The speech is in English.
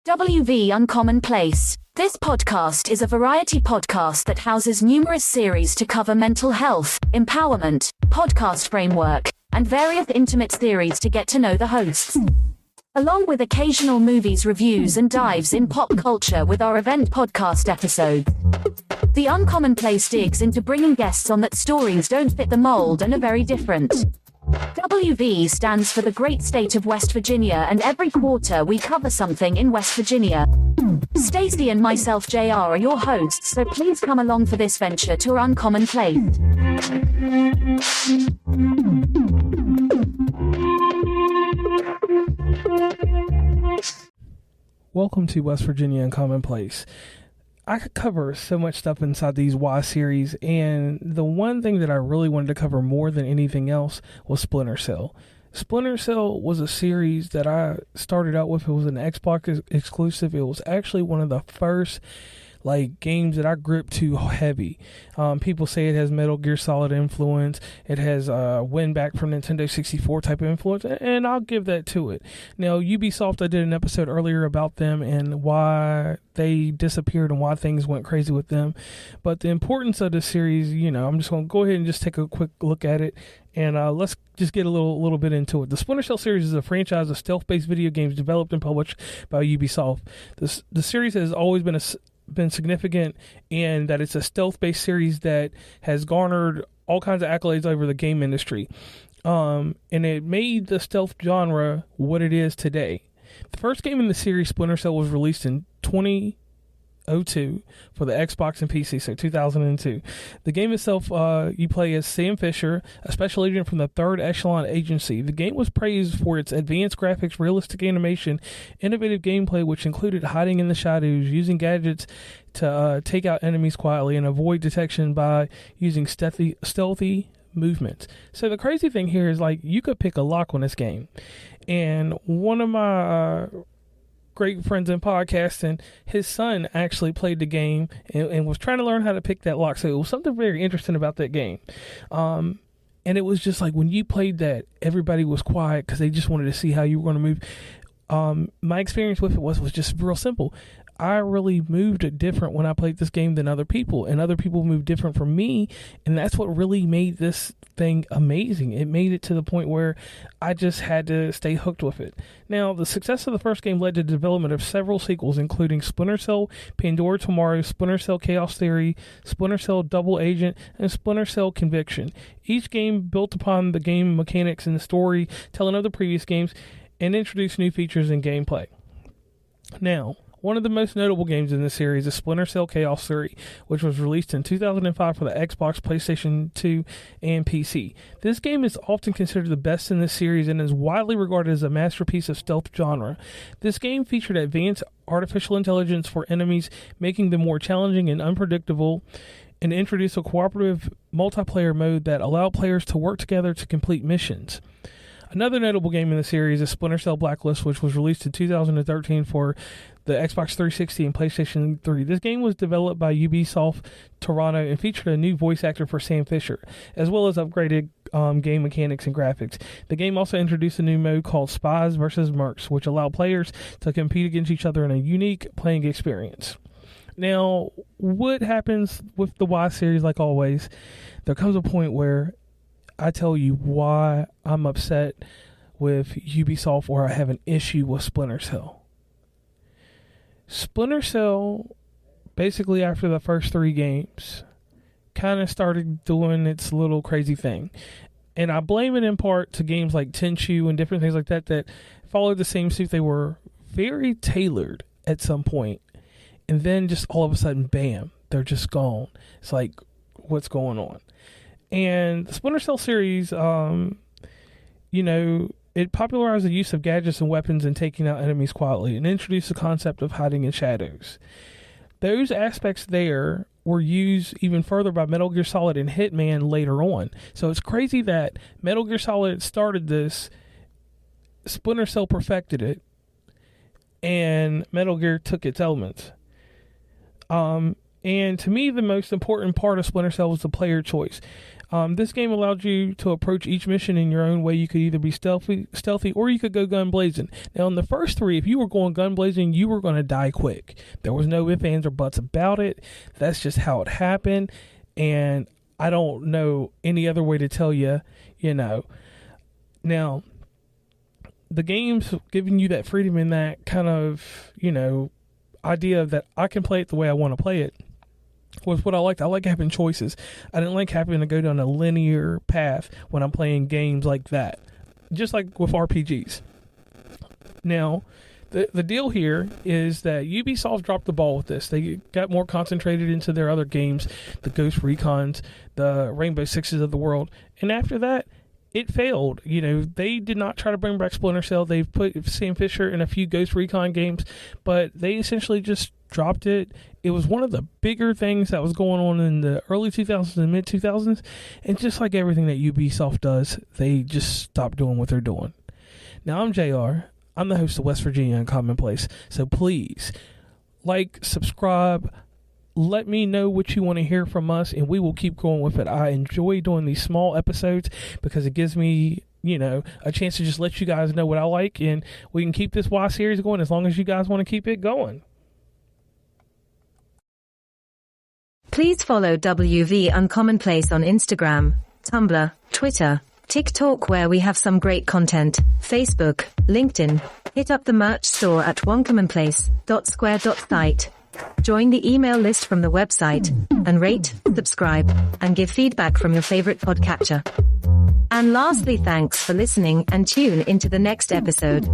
WV Uncommon Place. This podcast is a variety podcast that houses numerous series to cover mental health, empowerment, podcast framework, and various intimate theories to get to know the hosts. Along with occasional movies reviews and dives in pop culture with our event podcast episodes. The Uncommon Place digs into bringing guests on that stories don't fit the mold and are very different. WV stands for the great state of West Virginia, and every quarter we cover something in West Virginia. Stacy and myself, JR, are your hosts, so please come along for this venture to our Uncommon Place. Welcome to West Virginia Uncommon Place. I could cover so much stuff inside these Y series, and the one thing that I really wanted to cover more than anything else was Splinter Cell. Splinter Cell was a series that I started out with. It was an Xbox exclusive. It was actually one of the first games that I gripped too heavy. People say it has Metal Gear Solid influence. It has win back from Nintendo 64 type of influence, and I'll give that to it. Now, Ubisoft, I did an episode earlier about them and why they disappeared and why things went crazy with them. But the importance of the series, I'm just going to go ahead and just take a quick look at it. And let's just get a little bit into it. The Splinter Cell series is a franchise of stealth-based video games developed and published by Ubisoft. The series has always been significant in that it's a stealth-based series that has garnered all kinds of accolades over the game industry. And it made the stealth genre what it is today. The first game in the series, Splinter Cell, was released in 2002 for the Xbox and PC, so 2002. The game itself, you play as Sam Fisher, a special agent from the 3rd Echelon agency. The game was praised for its advanced graphics, realistic animation, innovative gameplay, which included hiding in the shadows, using gadgets to take out enemies quietly, and avoid detection by using stealthy movements. So the crazy thing here is, you could pick a lock on this game. And one of my great friends in podcasting, his son actually played the game and was trying to learn how to pick that lock. So it was something very interesting about that game. And it was just when you played that, everybody was quiet because they just wanted to see how you were going to move. My experience with it was just real simple. I really moved different when I played this game than other people, and other people moved different from me, and that's what really made this thing amazing. It made it to the point where I just had to stay hooked with it. Now, the success of the first game led to the development of several sequels, including Splinter Cell Pandora Tomorrow, Splinter Cell Chaos Theory, Splinter Cell Double Agent, and Splinter Cell Conviction. Each game built upon the game mechanics and the storytelling of the previous games and introduced new features and gameplay. Now, one of the most notable games in this series is Splinter Cell Chaos Theory, which was released in 2005 for the Xbox, PlayStation 2, and PC. This game is often considered the best in this series and is widely regarded as a masterpiece of stealth genre. This game featured advanced artificial intelligence for enemies, making them more challenging and unpredictable, and introduced a cooperative multiplayer mode that allowed players to work together to complete missions. Another notable game in the series is Splinter Cell Blacklist, which was released in 2013 for the Xbox 360 and PlayStation 3. This game was developed by Ubisoft Toronto and featured a new voice actor for Sam Fisher, as well as upgraded game mechanics and graphics. The game also introduced a new mode called Spies vs. Mercs, which allowed players to compete against each other in a unique playing experience. Now, what happens with the Y series, like always, there comes a point where I tell you why I'm upset with Ubisoft or I have an issue with Splinter Cell. Splinter Cell, basically after the first 3 games, kind of started doing its little crazy thing. And I blame it in part to games like Tenchu and different things like that followed the same suit. They were very tailored at some point. And then just all of a sudden, bam, they're just gone. It's what's going on? And the Splinter Cell series, it popularized the use of gadgets and weapons and taking out enemies quietly and introduced the concept of hiding in shadows. Those aspects there were used even further by Metal Gear Solid and Hitman later on. So it's crazy that Metal Gear Solid started this, Splinter Cell perfected it, and Metal Gear took its elements. And to me, the most important part of Splinter Cell was the player choice. This game allowed you to approach each mission in your own way. You could either be stealthy, or you could go gun blazing. Now, in the first 3, if you were going gun blazing, you were going to die quick. There was no ifs, ands, or buts about it. That's just how it happened, and I don't know any other way to tell you, Now, the game's giving you that freedom and that kind of, idea that I can play it the way I want to play it. Was what I liked. I like having choices. I didn't like having to go down a linear path when I'm playing games like that. Just like with RPGs. Now, the deal here is that Ubisoft dropped the ball with this. They got more concentrated into their other games, the Ghost Recons, the Rainbow Sixes of the world. And after that, it failed. They did not try to bring back Splinter Cell. They've put Sam Fisher in a few Ghost Recon games, but they essentially just dropped it. It was one of the bigger things that was going on in the early 2000s and mid 2000s. And just like everything that Ubisoft does, they just stopped doing what they're doing. Now, I'm JR. I'm the host of West Virginia and Commonplace. So please, subscribe, let me know what you want to hear from us, and we will keep going with it. I enjoy doing these small episodes because it gives me, a chance to just let you guys know what I like, and we can keep this Y series going as long as you guys want to keep it going. Please follow WV Uncommonplace on Instagram, Tumblr, Twitter, TikTok, where we have some great content, Facebook, LinkedIn. Hit up the merch store at onecommonplace.square.site. Join the email list from the website, and rate, subscribe, and give feedback from your favorite podcatcher. And lastly, thanks for listening, and tune into the next episode.